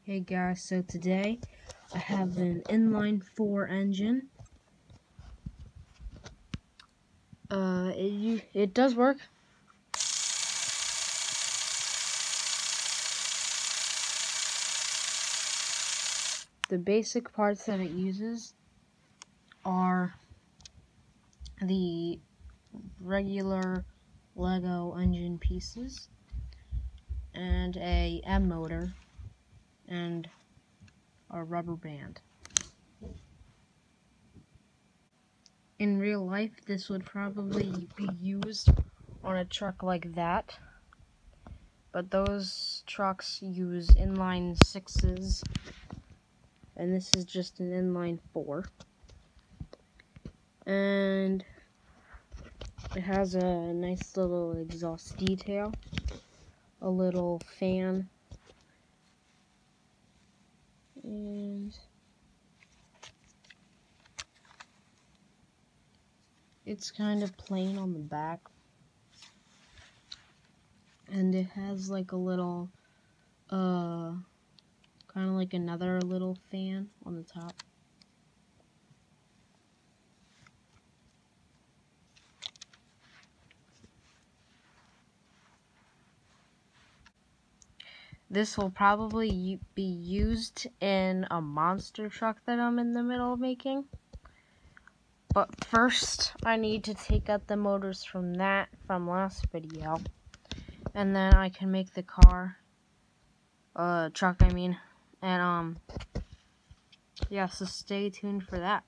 Hey guys, so today I have an inline 4 engine. It does work. The basic parts that it uses are the regular Lego engine pieces and a M motor and a rubber band. In real life, this would probably be used on a truck like that, but those trucks use inline 6s, and this is just an inline 4. And it has a nice little exhaust detail, a little fan, and it's kind of plain on the back. And it has like a little, kind of like another little fan on the top. This will probably be used in a monster truck that I'm in the middle of making. But first, I need to take out the motors from last video. And then I can make the truck I mean. And, yeah, so stay tuned for that.